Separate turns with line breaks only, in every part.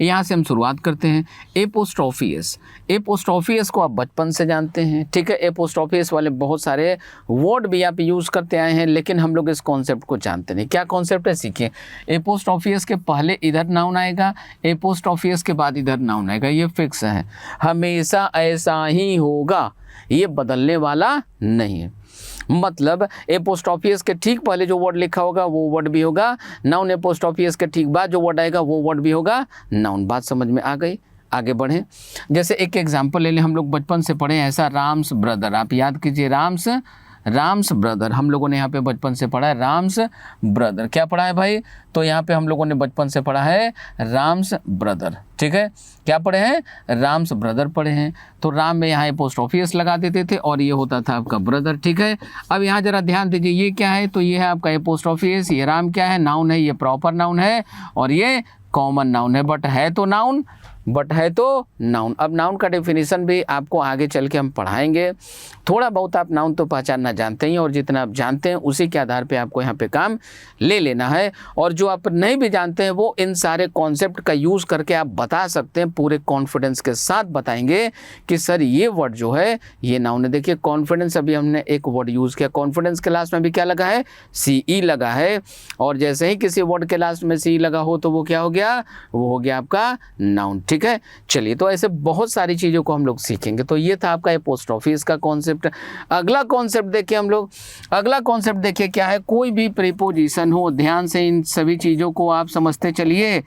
यहाँ से हम शुरुआत करते हैं। एपोस्ट्रोफियस, एपोस्ट्रोफियस को आप बचपन से जानते हैं, ठीक है। एपोस्ट्रोफियस वाले बहुत सारे वर्ड भी आप यूज़ करते आए हैं, लेकिन हम लोग इस कॉन्सेप्ट को जानते नहीं। क्या कॉन्सेप्ट है, सीखिए। एपोस्ट्रोफियस के पहले इधर नाउन आएगा, एपोस्ट्रोफियस के बाद इधर नाउन आएगा, ये फिक्स है, हमेशा ऐसा ही होगा, ये बदलने वाला नहीं है। मतलब एपोस्ट्रोफियस के ठीक पहले जो वर्ड लिखा होगा वो वर्ड भी होगा नाउन, एपोस्ट्रोफियस के ठीक बाद जो वर्ड आएगा वो वर्ड भी होगा नाउन। बात समझ में आ गई? आगे बढ़ें। जैसे एक एग्जांपल ले लें, हम लोग बचपन से पढ़े ऐसा, राम्स ब्रदर। आप याद कीजिए, राम्स ब्रदर हम लोगों ने यहाँ पे बचपन से पढ़ा है, राम्स ब्रदर। क्या पढ़ा है भाई? तो यहाँ पे हम लोगों ने बचपन से पढ़ा है राम्स ब्रदर, ठीक है। क्या पढ़े हैं? राम्स ब्रदर पढ़े हैं। तो राम में यहाँ एपोस्ट्रोफियस लगा देते थे और ये होता था आपका ब्रदर, ठीक है। अब यहाँ जरा ध्यान दीजिए, ये क्या है? तो ये है आपका एपोस्ट्रोफियस, ये राम क्या है? नाउन है, ये प्रॉपर नाउन है और ये कॉमन नाउन है, बट है तो नाउन, अब नाउन का डेफिनेशन भी आपको आगे चल के हम पढ़ाएंगे। थोड़ा बहुत आप नाउन तो पहचानना जानते ही, और जितना आप जानते हैं उसी के आधार पे आपको यहाँ पे काम ले लेना है। और जो आप नहीं भी जानते हैं वो इन सारे कॉन्सेप्ट का यूज़ करके आप बता सकते हैं, पूरे कॉन्फिडेंस के साथ बताएंगे कि सर ये वर्ड जो है ये नाउन है। देखिए कॉन्फिडेंस, अभी हमने एक वर्ड यूज़ किया, कॉन्फिडेंस के लास्ट में भी क्या लगा है? CE लगा है। और जैसे ही किसी वर्ड के लास्ट में CE लगा हो तो वो क्या हो गया? वो हो गया आपका नाउन, ठीक है। चलिए, तो ऐसे बहुत सारी चीज़ों को हम लोग सीखेंगे। तो ये था आपका एपोस्ट्रोफियस का कॉन्सेप्ट। अगला कॉन्सेप्ट देखिए हम लोग, अगला कॉन्सेप्ट देखिए क्या है? कोई भी प्रीपोजिशन हो, ध्यान से इन सभी चीज़ों को आप समझते चलिए,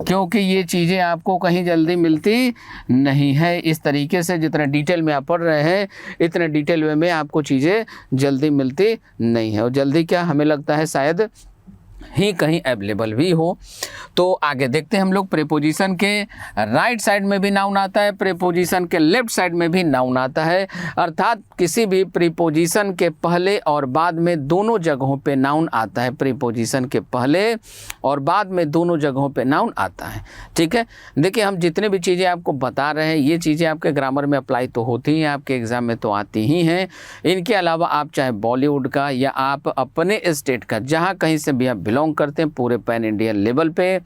क्योंकि ये चीज़ें आपको कहीं जल्दी मिलती नहीं है। इस तरीके से जितना डिटेल में आप पढ़ रहे हैं, इतने डिटेल में आपको चीज़ें जल्दी मिलती नहीं है, और जल्दी क्या, हमें लगता है शायद ही कहीं अवेलेबल भी हो। तो आगे देखते हैं हम लोग। प्रीपोजिशन के राइट साइड में भी नाउन आता है, प्रीपोजिशन के लेफ्ट साइड में भी नाउन आता है। अर्थात किसी भी प्रीपोजिशन के पहले और बाद में दोनों जगहों पे नाउन आता है। प्रीपोजिशन के पहले और बाद में दोनों जगहों पे नाउन आता है, ठीक है। देखिए हम जितने भी चीज़ें आपको बता रहे हैं, ये चीज़ें आपके ग्रामर में अप्लाई तो होती हैं, आपके एग्ज़ाम में तो आती ही हैं। इनके अलावा आप चाहे बॉलीवुड का या आप अपने स्टेट का, जहाँ कहीं से भी आप बिलोंग करते हैं, पूरे पैन इंडिया लेवल पे,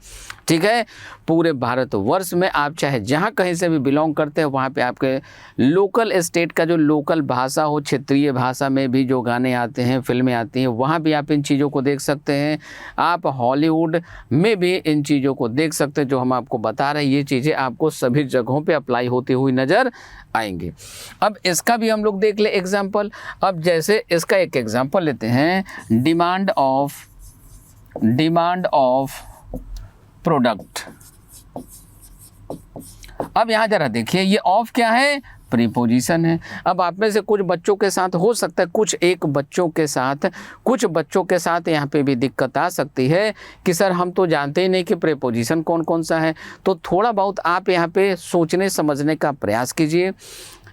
ठीक है, पूरे भारतवर्ष में आप चाहे जहाँ कहीं से भी बिलोंग करते हैं, वहाँ पे आपके लोकल स्टेट का जो लोकल भाषा हो, क्षेत्रीय भाषा में भी जो गाने आते हैं, फिल्में आती हैं, वहाँ भी आप इन चीज़ों को देख सकते हैं। आप हॉलीवुड में भी इन चीज़ों को देख सकते हैं। जो हम आपको बता रहे हैं ये चीज़ें आपको सभी जगहों पे अप्लाई होती हुई नज़र आएंगी। अब इसका भी हम लोग देख ले एग्जाम्पल। अब जैसे इसका एक एग्जाम्पल लेते हैं, डिमांड ऑफ प्रोडक्ट। अब यहाँ जरा देखिए, ये ऑफ क्या है? प्रीपोजिशन है। अब आप में से कुछ बच्चों के साथ हो सकता है, कुछ बच्चों के साथ यहाँ पे भी दिक्कत आ सकती है कि सर हम तो जानते ही नहीं कि प्रीपोजिशन कौन कौन सा है। तो थोड़ा बहुत आप यहाँ पे सोचने समझने का प्रयास कीजिए,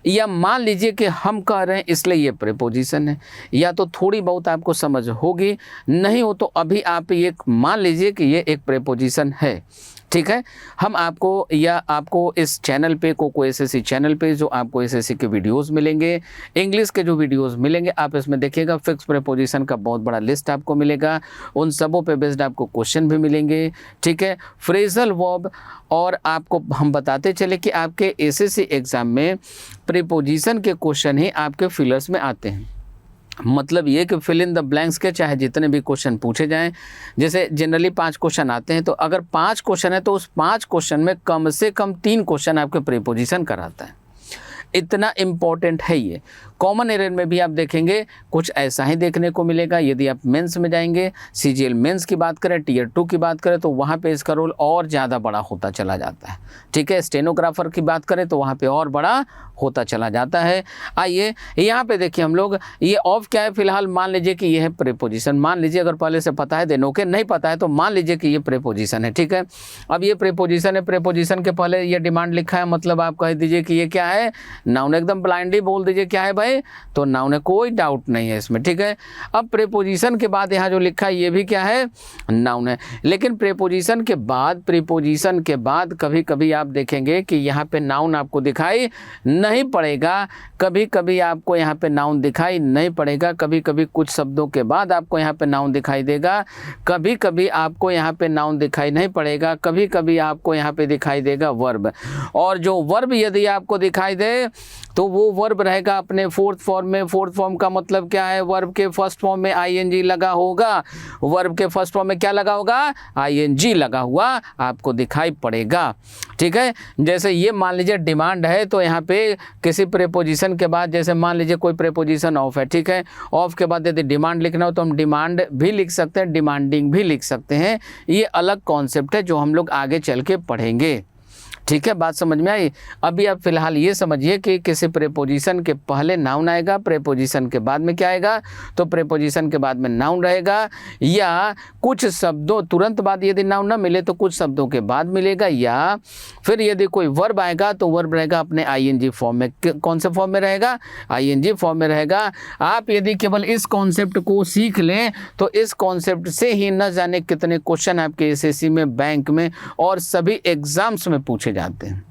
या मान लीजिए कि हम कह रहे हैं इसलिए ये प्रीपोजिशन है, या तो थोड़ी बहुत आपको समझ होगी, नहीं हो तो अभी आप ये मान लीजिए कि ये एक प्रीपोजिशन है, ठीक है। हम आपको इस चैनल पे कोको एसएससी चैनल पे जो आपको एसएससी के वीडियोस मिलेंगे, इंग्लिश के जो वीडियोस मिलेंगे, आप इसमें देखिएगा फिक्स प्रीपोजिशन का बहुत बड़ा लिस्ट आपको मिलेगा। उन सबों पे बेस्ड आपको क्वेश्चन भी मिलेंगे, ठीक है, फ्रेजल वर्ब। और आपको हम बताते चले कि आपके एसएससी एग्ज़ाम में प्रीपोजिशन के क्वेश्चन ही आपके फिलर्स में आते हैं। मतलब ये कि फिल इन द ब्लैंक्स के चाहे जितने भी क्वेश्चन पूछे जाएं, जैसे जनरली 5 क्वेश्चन आते हैं, तो अगर 5 क्वेश्चन है तो उस 5 क्वेश्चन में कम से कम 3 क्वेश्चन आपके प्रीपोजिशन कराता है। इतना इम्पॉर्टेंट है ये। कॉमन एरिया में भी आप देखेंगे कुछ ऐसा ही देखने को मिलेगा। यदि आप मेंस में जाएंगे, CGL मेंस की बात करें, Tier 2 की बात करें, तो वहाँ पे इसका रोल और ज़्यादा बड़ा होता चला जाता है, ठीक है। स्टेनोग्राफर की बात करें तो वहाँ पे और बड़ा होता चला जाता है। आइए यहाँ पे देखिए हम लोग, ये ऑफ क्या है? फिलहाल मान लीजिए कि ये है प्रीपोजिशन। मान लीजिए अगर पहले से पता है देन ओके, नहीं पता है तो मान लीजिए कि ये प्रीपोजिशन है, ठीक है। अब ये प्रीपोजिशन है, प्रीपोजिशन के पहले ये डिमांड लिखा है, मतलब आप कह दीजिए कि ये क्या है? नाउन। एकदम ब्लाइंडली बोल दीजिए क्या है भाई? भाई, तो नाउन है, कोई डाउट नहीं है इसमें, ठीक है। अब प्रीपोजिशन के बाद यहाँ जो लिखा है ये भी क्या है, नाउन है। लेकिन प्रीपोजिशन के बाद कभी कभी आप देखेंगे कि यहाँ पे नाउन आपको दिखाई नहीं पड़ेगा, कभी कभी आपको यहाँ पे नाउन दिखाई नहीं पड़ेगा, कभी कभी कुछ शब्दों के बाद आपको यहाँ पे नाउन दिखाई देगा, कभी कभी आपको यहाँ पे नाउन दिखाई नहीं पड़ेगा, कभी कभी आपको यहाँ पे दिखाई देगा वर्ब। और जो वर्ब यदि आपको दिखाई दे तो वो वर्ब रहेगा अपने फोर्थ फॉर्म में। फोर्थ फॉर्म का मतलब क्या है, वर्ब के फर्स्ट फॉर्म में आईएनजी लगा होगा, वर्ब के फर्स्ट फॉर्म में क्या लगा होगा, आईएनजी लगा हुआ आपको दिखाई पड़ेगा, ठीक है। जैसे ये मान लीजिए डिमांड है, तो यहाँ पे किसी प्रीपोजिशन के बाद, जैसे मान लीजिए कोई प्रीपोजिशन ऑफ है, ठीक है, ऑफ के बाद यदि डिमांड लिखना हो तो हम डिमांड भी लिख सकते हैं, डिमांडिंग भी लिख सकते हैं। ये अलग कॉन्सेप्ट है जो हम लोग आगे चल के पढ़ेंगे, ठीक है। बात समझ में आई। अभी आप फिलहाल ये समझिए कि किसी प्रीपोजिशन के पहले नाउन आएगा, प्रीपोजिशन के बाद में क्या आएगा, तो प्रीपोजिशन के बाद में नाउन रहेगा, या कुछ शब्दों तुरंत बाद यदि नाउन ना मिले तो कुछ शब्दों के बाद मिलेगा, या फिर यदि कोई वर्ब आएगा तो वर्ब रहेगा अपने आईएनजी फॉर्म में। कौन से फॉर्म में रहेगा, आईएनजी फॉर्म में रहेगा। आप यदि केवल इस कॉन्सेप्ट को सीख लें तो इस कॉन्सेप्ट से ही न जाने कितने क्वेश्चन आपके एसएससी में, बैंक में और सभी एग्जाम्स में पूछे जाते हैं।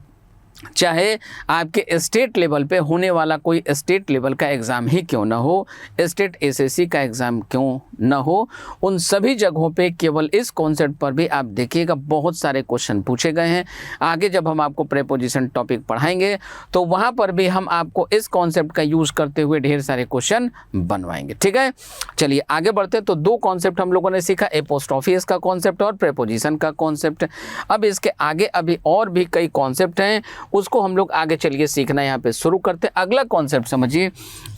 चाहे आपके स्टेट लेवल पे होने वाला कोई स्टेट लेवल का एग्ज़ाम ही क्यों ना हो, स्टेट एसएससी का एग्ज़ाम क्यों ना हो, उन सभी जगहों पे केवल इस कॉन्सेप्ट पर भी आप देखिएगा बहुत सारे क्वेश्चन पूछे गए हैं। आगे जब हम आपको प्रीपोजिशन टॉपिक पढ़ाएंगे तो वहाँ पर भी हम आपको इस कॉन्सेप्ट का यूज़ करते हुए ढेर सारे क्वेश्चन बनवाएंगे, ठीक है। चलिए आगे बढ़ते हैं। तो दो कॉन्सेप्ट हम लोगों ने सीखा, एपोस्ट्रोफियस का कॉन्सेप्ट और प्रीपोजिशन का कॉन्सेप्ट। अब इसके आगे अभी और भी कई कॉन्सेप्ट हैं, उसको हम लोग आगे चलिए सीखना यहाँ पे शुरू करते हैं। अगला कॉन्सेप्ट समझिए,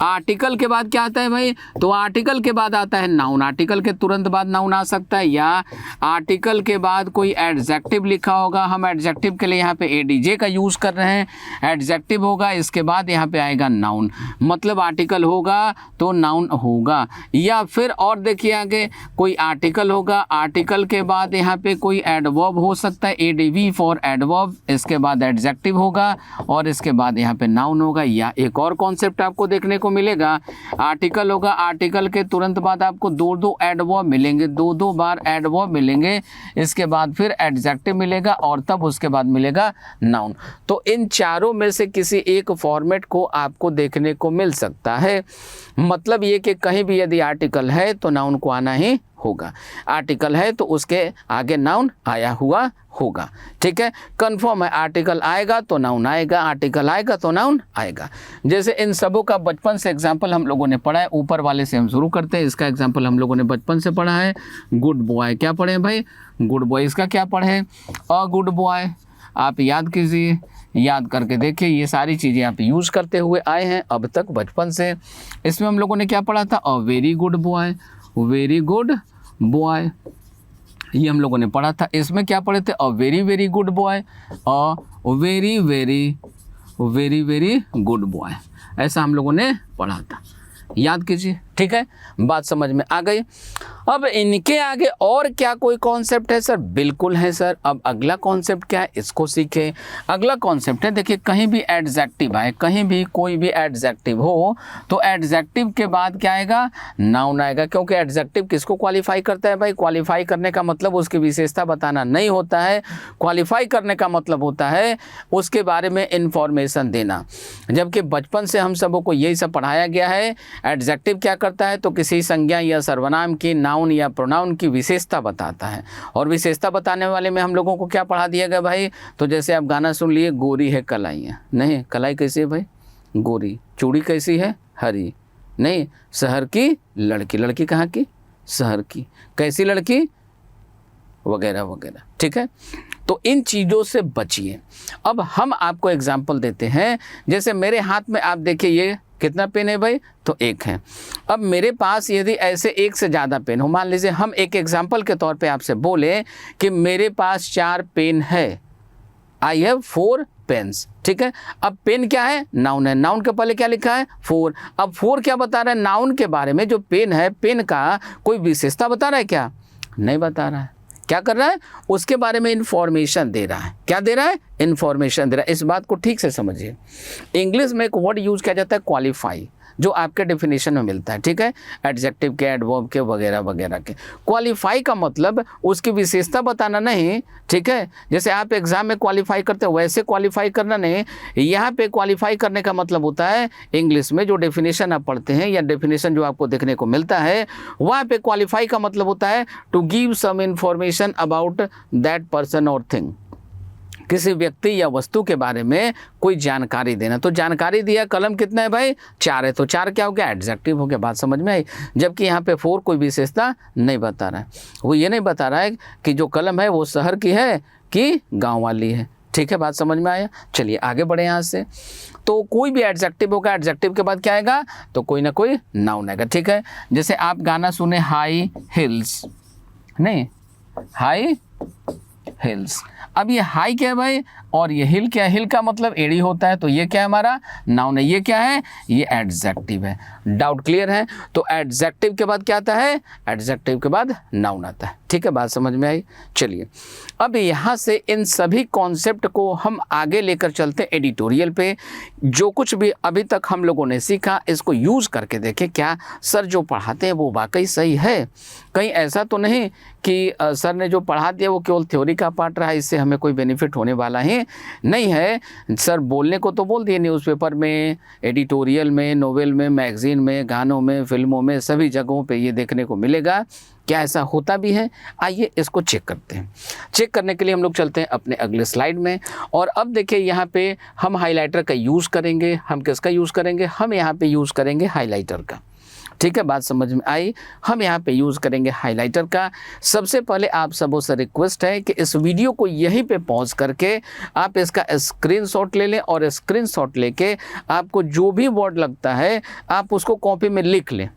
आर्टिकल के बाद क्या आता है भाई, तो आर्टिकल के बाद आता है नाउन। आर्टिकल के तुरंत बाद नाउन आ सकता है, या आर्टिकल के बाद कोई एडजेक्टिव लिखा होगा, हम एडजेक्टिव के लिए यहाँ पे एडीजे का यूज़ कर रहे हैं, एडजेक्टिव होगा, इसके बाद यहाँ पे आएगा नाउन, मतलब आर्टिकल होगा तो नाउन होगा। या फिर और देखिए आगे कोई आर्टिकल होगा, आर्टिकल के बाद यहाँ पे कोई एडवर्ब हो सकता है, एडीवी फॉर एडवर्ब, इसके बाद एडजेक्टिव होगा और इसके बाद यहाँ पे नाउन होगा। या एक और कॉन्सेप्ट आपको देखने को मिलेगा, आर्टिकल होगा, आर्टिकल के तुरंत बाद आपको दो एडवर्ब मिलेंगे, दो बार एडवर्ब मिलेंगे, इसके बाद फिर एडजेक्टिव मिलेगा और तब उसके बाद मिलेगा नाउन। तो इन चारों में से किसी एक फॉर्मेट को आपको देखने को मिल सकता है। मतलब ये कि कहीं भी यदि आर्टिकल है तो नाउन को आना ही होगा, आर्टिकल है तो उसके आगे नाउन आया हुआ होगा, ठीक है। कंफर्म है, आर्टिकल आएगा तो नाउन आएगा, आर्टिकल आएगा तो नाउन आएगा। जैसे इन सबों का बचपन से एग्जाम्पल हम लोगों ने पढ़ा है, ऊपर वाले से हम शुरू करते हैं। इसका एग्जाम्पल हम लोगों ने बचपन से पढ़ा है, गुड बॉय। क्या पढ़े हैं भाई, गुड बॉय। इसका क्या पढ़े, अ गुड बॉय। आप याद कीजिए, याद करके देखिए, ये सारी चीज़ें आप यूज़ करते हुए आए हैं अब तक बचपन से। इसमें हम लोगों ने क्या पढ़ा था, a very good boy, very good boy, ये हम लोगों ने पढ़ा था। इसमें क्या पढ़े थे, a very very good boy, a very very very very good boy, ऐसा हम लोगों ने पढ़ा था, याद कीजिए, ठीक है। बात समझ में आ गई। अब इनके आगे और क्या कोई कॉन्सेप्ट है सर, बिल्कुल है सर। अब अगला कॉन्सेप्ट क्या है, इसको सीखें। अगला कॉन्सेप्ट है, देखिए कहीं भी एडजेक्टिव आए, कहीं भी कोई भी एडजेक्टिव हो तो एडजेक्टिव के बाद क्या आएगा, नाउन आएगा। क्योंकि एडजेक्टिव किसको क्वालिफाई करता है भाई, क्वालिफाई करने का मतलब उसकी विशेषता बताना नहीं होता है, क्वालिफाई करने का मतलब होता है उसके बारे में इंफॉर्मेशन देना। जबकि बचपन से हम सबों को यही सब पढ़ाया गया है, एडजेक्टिव क्या करता है, तो किसी संज्ञा या सर्वनाम की, नाउन या प्रोनाउन की विशेषता बताता है। और विशेषता बताने वाले में हम लोगों को क्या पढ़ा दिया गया भाई, तो जैसे आप गाना सुन लिए, गोरी है कलाइयाँ, नहीं कलाई कैसी है भाई, गोरी। चूड़ी कैसी है, हरी, नहीं शहर की लड़की, लड़की कहाँ की, शहर की, कैसी लड़की, वगैरह वगैरह, ठीक है। तो इन चीज़ों से बचिए। अब हम आपको एग्जाम्पल देते हैं, जैसे मेरे हाथ में आप देखिए ये कितना पेन है भाई, तो एक है। अब मेरे पास यदि ऐसे एक से ज़्यादा पेन हो, मान लीजिए हम एक एग्जाम्पल के तौर पे आपसे बोले कि मेरे पास 4 पेन है, आई हैव 4 पेन्स, ठीक है। अब पेन क्या है, नाउन है, नाउन के पहले क्या लिखा है, 4। अब 4 क्या बता रहा है, नाउन के बारे में। जो पेन है, पेन का कोई विशेषता बता रहा है क्या, नहीं बता रहा है। क्या कर रहा है, उसके बारे में इंफॉर्मेशन दे रहा है। क्या दे रहा है, इंफॉर्मेशन दे रहा है। इस बात को ठीक से समझिए। इंग्लिश में एक वर्ड यूज किया जाता है क्वालिफाई, जो आपके डेफिनेशन में मिलता है, ठीक है, एडजेक्टिव के, एडवर्ब के, वगैरह वगैरह के। क्वालिफाई का मतलब उसकी विशेषता बताना नहीं, ठीक है, जैसे आप एग्जाम में क्वालिफाई करते हो वैसे क्वालिफाई करना नहीं। यहाँ पे क्वालिफाई करने का मतलब होता है इंग्लिश में जो डेफिनेशन आप पढ़ते हैं या डेफिनेशन जो आपको देखने को मिलता है, वहाँ पे क्वालिफाई का मतलब होता है to give some information about that person और थिंग, किसी व्यक्ति या वस्तु के बारे में कोई जानकारी देना। तो जानकारी दिया, कलम कितना है भाई, 4 है, तो 4 क्या हो गया, एडजेक्टिव हो गया। बात समझ में आई। जबकि यहाँ पे 4 कोई विशेषता नहीं बता रहा है, वो ये नहीं बता रहा है कि जो कलम है वो शहर की है कि गांव वाली है, ठीक है, बात समझ में आया। चलिए आगे बढ़े यहाँ से। तो कोई भी एडजेक्टिव होगा, एडजेक्टिव के बाद क्या आएगा, तो कोई ना कोई नाउन आएगा, ठीक है। जैसे आप गाना सुने हाई हिल्स, नहीं, हाई हिल्स। अब ये हाई क्या है भाई, और ये हिल क्या है, हिल का मतलब एड़ी होता है, तो ये क्या है हमारा नाउन है। ये क्या है, ये एडजेक्टिव है। डाउट क्लियर है। तो एडजेक्टिव के बाद क्या आता है, एडजेक्टिव के बाद नाउन आता है, ठीक है, बात समझ में आई। चलिए अब यहाँ से इन सभी कॉन्सेप्ट को हम आगे लेकर चलते हैं एडिटोरियल पे। जो कुछ भी अभी तक हम लोगों ने सीखा इसको यूज़ करके देखें क्या सर जो पढ़ाते हैं वो वाकई सही है। कहीं ऐसा तो नहीं कि सर ने जो पढ़ा दिया वो केवल थ्योरी का पार्ट रहा, इससे हमें कोई बेनिफिट होने वाला ही नहीं है। सर बोलने को तो बोल दिए, न्यूज़पेपर में, एडिटोरियल में, नोवेल में, मैगजीन में, गानों में, फिल्मों में, सभी जगहों पे ये देखने को मिलेगा। क्या ऐसा होता भी है, आइए इसको चेक करते हैं। चेक करने के लिए हम लोग चलते हैं अपने अगले स्लाइड में। और अब देखिए यहाँ पे हम हाइलाइटर का यूज़ करेंगे। हम किसका यूज़ करेंगे, हम यहाँ पे यूज़ करेंगे हाइलाइटर का, ठीक है, बात समझ में आई। हम यहाँ पे यूज़ करेंगे हाइलाइटर का। सबसे पहले आप सबों से रिक्वेस्ट है कि इस वीडियो को यहीं पे पॉज करके आप इसका स्क्रीनशॉट ले लें, और स्क्रीनशॉट लेके आपको जो भी वर्ड लगता है आप उसको कॉपी में लिख लें।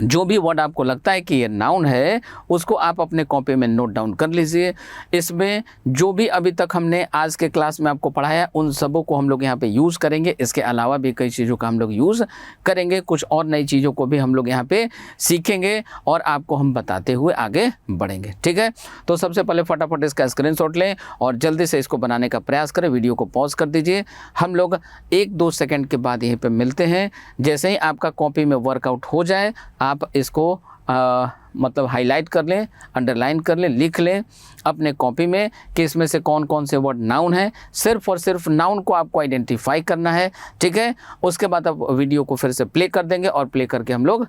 जो भी वर्ड आपको लगता है कि ये नाउन है उसको आप अपने कॉपी में नोट डाउन कर लीजिए। इसमें जो भी अभी तक हमने आज के क्लास में आपको पढ़ाया उन सबों को हम लोग यहाँ पे यूज़ करेंगे। इसके अलावा भी कई चीज़ों का हम लोग यूज़ करेंगे, कुछ और नई चीज़ों को भी हम लोग यहाँ पे सीखेंगे और आपको हम बताते हुए आगे बढ़ेंगे, ठीक है। तो सबसे पहले फटाफट इसका स्क्रीनशॉट लें और जल्दी से इसको बनाने का प्रयास करें। वीडियो को पॉज कर दीजिए। हम लोग 1-2 सेकेंड के बाद यहीं पर मिलते हैं। जैसे ही आपका कॉपी में वर्कआउट हो जाए आप इसको मतलब हाईलाइट कर लें, अंडरलाइन कर लें, लिख लें अपने कॉपी में कि इसमें से कौन कौन से वर्ड नाउन है। सिर्फ और सिर्फ नाउन को आपको आइडेंटिफाई करना है, ठीक है। उसके बाद आप वीडियो को फिर से प्ले कर देंगे और प्ले करके हम लोग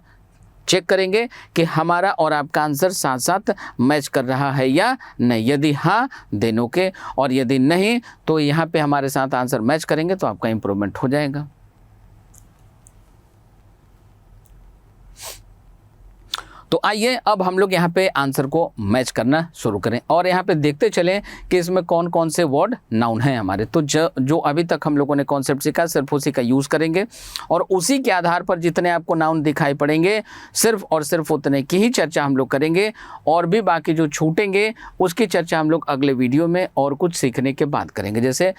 चेक करेंगे कि हमारा और आपका आंसर साथ साथ मैच कर रहा है या नहीं। यदि हाँ देन ओके, और यदि नहीं तो यहाँ पे हमारे साथ आंसर मैच करेंगे तो आपका इम्प्रूवमेंट हो जाएगा। तो आइए अब हम लोग यहाँ पे आंसर को मैच करना शुरू करें और यहाँ पे देखते चलें कि इसमें कौन कौन से वर्ड नाउन हैं हमारे। तो जो अभी तक हम लोगों ने कॉन्सेप्ट सीखा सिर्फ उसी का यूज़ करेंगे और उसी के आधार पर जितने आपको नाउन दिखाई पड़ेंगे सिर्फ और सिर्फ उतने की ही चर्चा हम लोग करेंगे, और भी बाकी जो छूटेंगे उसकी चर्चा हम लोग अगले वीडियो में और कुछ सीखने के बाद करेंगे। जैसे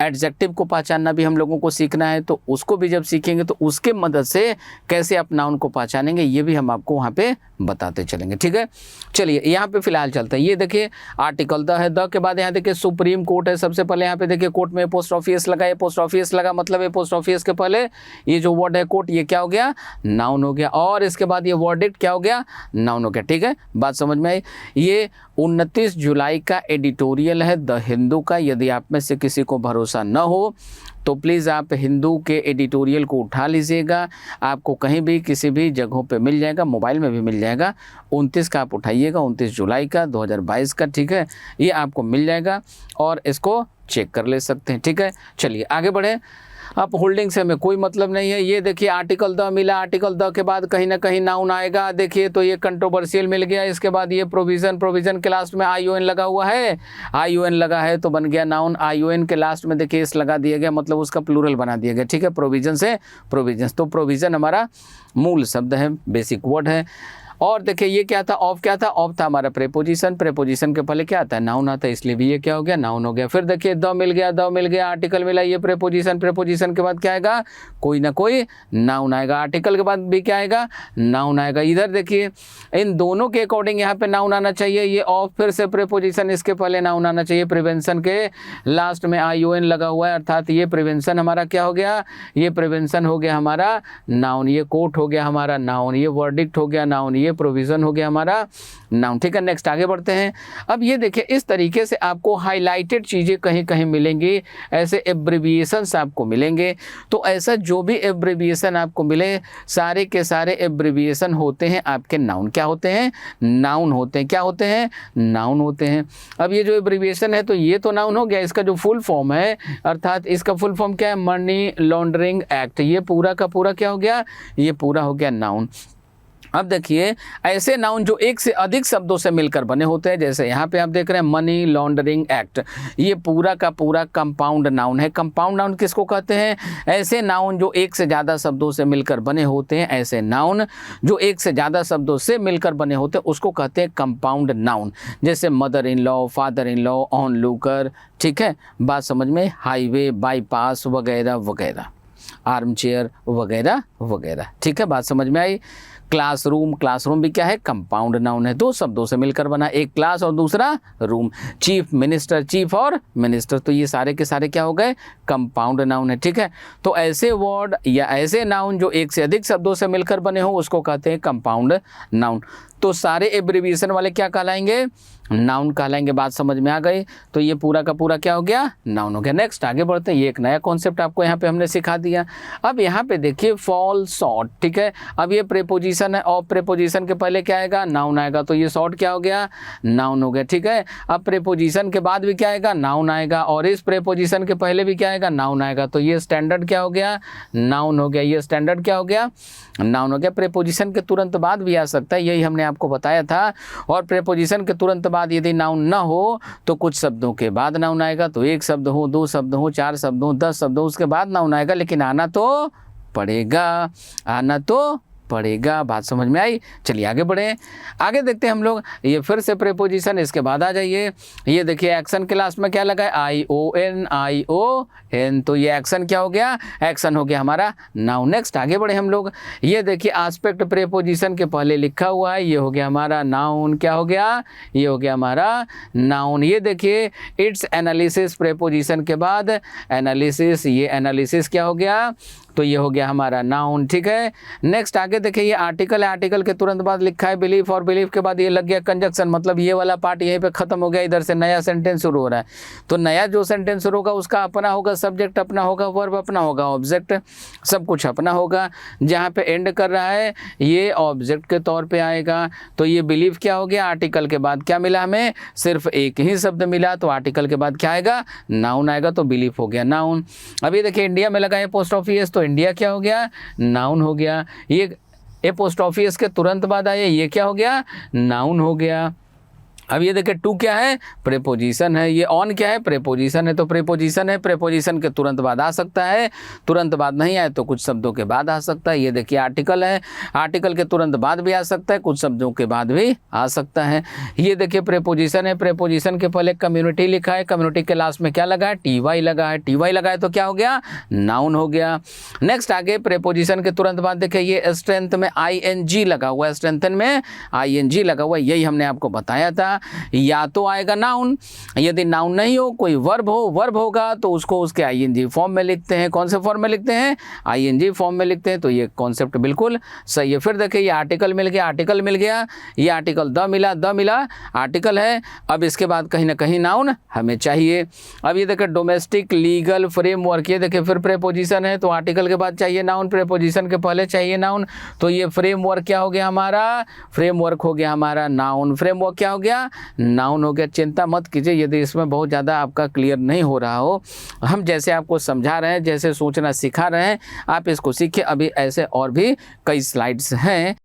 एडजेक्टिव को पहचानना भी हम लोगों को सीखना है, तो उसको भी जब सीखेंगे तो उसके मदद से कैसे आप नाउन को पहचानेंगे ये भी हम आपको वहाँ पे बताते चलेंगे, ठीक है। चलिए यहाँ पे फिलहाल चलते हैं। ये देखिए आर्टिकल द है, द के बाद यहाँ देखिए सुप्रीम कोर्ट है। सबसे पहले यहाँ पे देखिए कोर्ट में पोस्ट ऑफिस लगा, ये पोस्ट ऑफिस लगा मतलब पोस्ट ऑफिस के पहले ये जो वर्ड है कोर्ट ये क्या हो गया, नाउन हो गया, और इसके बाद ये वर्डिक्ट क्या हो गया, नाउन हो गया, ठीक है, बात समझ में आई। ये 29 जुलाई का एडिटोरियल है द हिंदू का। यदि आप में से किसी को भरोसा न हो तो प्लीज़ आप हिंदू के एडिटोरियल को उठा लीजिएगा, आपको कहीं भी किसी भी जगहों पे मिल जाएगा, मोबाइल में भी मिल जाएगा। 29 का आप उठाइएगा, 29 जुलाई का 2022 का, ठीक है, ये आपको मिल जाएगा और इसको चेक कर ले सकते हैं, ठीक है। चलिए आगे बढ़े। अब होल्डिंग से हमें कोई मतलब नहीं है। ये देखिए आर्टिकल द मिला, आर्टिकल द के बाद कहीं ना कहीं नाउन आएगा। देखिए तो ये कंट्रोवर्शियल मिल गया। इसके बाद ये प्रोविज़न, प्रोविज़न के लास्ट में ION लगा हुआ है, ION लगा है तो बन गया नाउन। ION के लास्ट में देखिए इस लगा दिया गया मतलब उसका प्लूरल बना दिया गया, ठीक है। प्रोविज़न से प्रोविजंस, तो प्रोविज़न हमारा मूल शब्द है, बेसिक वर्ड है। और देखिए ये क्या था, ऑफ क्या था, ऑफ था हमारा प्रेपोजिशन, प्रेपोजिशन के पहले क्या आता है, नाउन आता है, इसलिए भी ये क्या हो गया, नाउन हो गया। फिर देखिए द मिल गया, द मिल गया, आर्टिकल मिला, ये प्रेपोजिशन, प्रेपोजिशन के बाद क्या आएगा, कोई ना कोई नाउन आएगा, आर्टिकल के बाद भी क्या आएगा, नाउन आएगा। इधर देखिए इन दोनों के अकॉर्डिंग यहाँ पे नाउन आना चाहिए, ये ऑफ फिर से प्रेपोजिशन, इसके पहले नाउन आना चाहिए, प्रिवेंशन के लास्ट में ION लगा हुआ है, अर्थात ये प्रिवेंशन हमारा क्या हो गया, ये प्रिवेंशन हो गया हमारा नाउन, ये कोर्ट हो गया हमारा नाउन, ये वर्डिक्ट हो गया नाउन, ये प्रोविजन हो गया हमारा नाउन। ठीक है, नेक्स्ट आगे बढ़ते हैं। अब ये देखिए इस तरीके से आपको हाईलाइटेड चीज़ें कहीं कहीं मिलेंगी, ऐसे एब्रिविएशंस आपको मिलेंगे। तो ऐसा जो भी एब्रिविएशन आपको मिले, सारे के सारे एब्रिविएशन होते हैं आपके नाउन। क्या होते हैं, नाउन होते हैं। क्या होते हैं, नाउन होते हैं। अब ये जो एब्रिविएशन है तो ये तो नाउन हो गया, इसका जो फुल फॉर्म है, अर्थात इसका फुल फॉर्म क्या है, मनी लॉन्ड्रिंग एक्ट, ये पूरा का पूरा क्या हो गया, ये पूरा हो गया नाउन। अब देखिए ऐसे नाउन जो एक से अधिक शब्दों से मिलकर बने होते हैं, जैसे यहाँ पे आप देख रहे हैं मनी लॉन्ड्रिंग एक्ट, ये पूरा का पूरा कंपाउंड नाउन है। कंपाउंड नाउन किसको कहते हैं, ऐसे नाउन जो एक से ज़्यादा शब्दों से मिलकर बने होते हैं, ऐसे नाउन जो एक से ज़्यादा शब्दों से मिलकर बने होते हैं उसको कहते हैं कंपाउंड नाउन। जैसे mother in law, father in law, on Lokur, ठीक है, बात समझ में, हाईवे, बाईपास वगैरह वगैरह, आर्म चेयर वगैरह वगैरह। ठीक है, बात समझ में आई। क्लासरूम, क्लासरूम भी क्या है, कंपाउंड नाउन है, दो शब्दों से मिलकर बना, एक क्लास और दूसरा रूम। चीफ मिनिस्टर, चीफ और मिनिस्टर, तो ये सारे के सारे क्या हो गए, कंपाउंड नाउन है। ठीक है, तो ऐसे वर्ड या ऐसे नाउन जो एक से अधिक शब्दों से मिलकर बने हो उसको कहते हैं कंपाउंड नाउन। तो सारे एब्रिविएशन वाले क्या कहलाएंगे, नाउन कहलाएंगे। बात समझ में आ गई। तो ये पूरा का पूरा क्या हो गया, नाउन हो गया। नेक्स्ट आगे बढ़ते हैं, ये एक नया कॉन्सेप्ट आपको यहाँ पे हमने सिखा दिया। अब यहाँ पे देखिए फॉल शॉर्ट, ठीक है, अब ये प्रेपोजिशन है, और प्रेपोजिशन के पहले क्या आएगा, नाउन आएगा, तो ये शॉर्ट क्या हो गया, नाउन हो गया। ठीक है, अब प्रेपोजिशन के बाद भी क्या आएगा, नाउन आएगा, और इस प्रेपोजिशन के पहले भी क्या आएगा, नाउन आएगा, तो ये स्टैंडर्ड क्या हो गया, नाउन हो गया। ये स्टैंडर्ड क्या हो गया, नाउन हो गया। प्रेपोजिशन के तुरंत बाद भी आ सकता है, यही हमने आपको बताया था। और प्रेपोजिशन के तुरंत बाद यदि नाउन ना हो तो कुछ शब्दों के बाद नाउन आएगा, तो एक शब्द हो, दो शब्द हो, चार शब्द हो, 10 शब्द हो, उसके बाद नाउन आएगा, लेकिन आना तो पड़ेगा, आना तो पड़ेगा। बात समझ में आई। चलिए आगे बढ़े, आगे देखते हैं हम लोग। ये फिर से प्रेपोजिशन, इसके बाद आ जाइए। ये देखिए एक्शन के लास्ट में क्या लगा है, ION, ION, तो ये एक्शन क्या हो गया, एक्शन हो गया हमारा नाउन। नेक्स्ट आगे बढ़े हम लोग। ये देखिए एस्पेक्ट प्रेपोजिशन के पहले लिखा हुआ है, ये हो गया हमारा नाउन। क्या हो गया, ये हो गया हमारा नाउन। ये देखिए इट्स एनालिसिस प्रेपोजिशन के बाद एनालिसिस, ये एनालिसिस क्या हो गया, तो ये हो गया हमारा नाउन। ठीक है, नेक्स्ट आगे देखिए ये आर्टिकल है, आर्टिकल के तुरंत बाद लिखा है बिलीफ, और बिलीफ के बाद ये लग गया कंजक्शन, मतलब ये वाला पार्ट यहीं पे खत्म हो गया, इधर से नया सेंटेंस शुरू हो रहा है। तो नया जो सेंटेंस शुरू होगा उसका अपना होगा, सब्जेक्ट अपना होगा, वर्ब अपना होगा, ऑब्जेक्ट सब कुछ अपना होगा। जहाँ पे एंड कर रहा है ये ऑब्जेक्ट के तौर पर आएगा। तो ये बिलीफ क्या हो गया, आर्टिकल के बाद क्या मिला हमें, सिर्फ एक ही शब्द मिला, तो आर्टिकल के बाद क्या आएगा, नाउन आएगा, तो बिलीफ हो गया नाउन। अभी देखिए इंडिया में लगा है पोस्ट ऑफिस, तो इंडिया क्या हो गया, नाउन हो गया। ये पोस्ट ऑफिस के तुरंत बाद आए, ये क्या हो गया, नाउन हो गया। अब ये देखिए टू क्या है, प्रेपोजिशन है, ये ऑन क्या है, प्रेपोजिशन है, तो प्रेपोजिशन है, प्रेपोजिशन के तुरंत बाद आ सकता है, तुरंत बाद नहीं आए तो कुछ शब्दों के बाद आ सकता है। ये देखिए आर्टिकल है, आर्टिकल के तुरंत बाद भी आ सकता है, कुछ शब्दों के बाद भी आ सकता है। ये देखिए प्रेपोजिशन है, प्रेपोजिशन के पहले कम्युनिटी लिखा है, कम्युनिटी के लास्ट में क्या लगा है, TY लगा है, TY लगा है तो क्या हो गया, नाउन हो गया। नेक्स्ट आगे प्रेपोजिशन के तुरंत बाद देखिए ये स्ट्रेंथ में ING लगा हुआ है, स्ट्रेंथन में ING लगा हुआ है, यही हमने आपको बताया था। या तो आएगा नाउन, यदि नाउन नहीं हो, कोई वर्ब हो, वर्ब होगा तो उसको उसके ING फॉर्म में लिखते हैं। कौन से फॉर्म में लिखते हैं, ING फॉर्म में लिखते हैं। तो ये कॉन्सेप्ट बिल्कुल सही है। फिर देखिए ये आर्टिकल मिल गया, आर्टिकल मिल गया, ये आर्टिकल द मिला, द मिला, आर्टिकल है। अब इसके बाद कहीं ना कहीं नाउन हमें चाहिए। अब ये देखिए डोमेस्टिक लीगल फ्रेमवर्क, ये देखिए फिर प्रेपोजिशन है, तो आर्टिकल के बाद चाहिए नाउन, प्रेपोजिशन के पहले चाहिए नाउन, तो ये फ्रेमवर्क क्या हो गया हमारा, फ्रेमवर्क हो गया हमारा नाउन। फ्रेमवर्क क्या हो गया, नाउन हो गया। चिंता मत कीजिए यदि इसमें बहुत ज़्यादा आपका क्लियर नहीं हो रहा हो, हम जैसे आपको समझा रहे हैं, जैसे सोचना सिखा रहे हैं, आप इसको सीखिए। अभी ऐसे और भी कई स्लाइड्स हैं।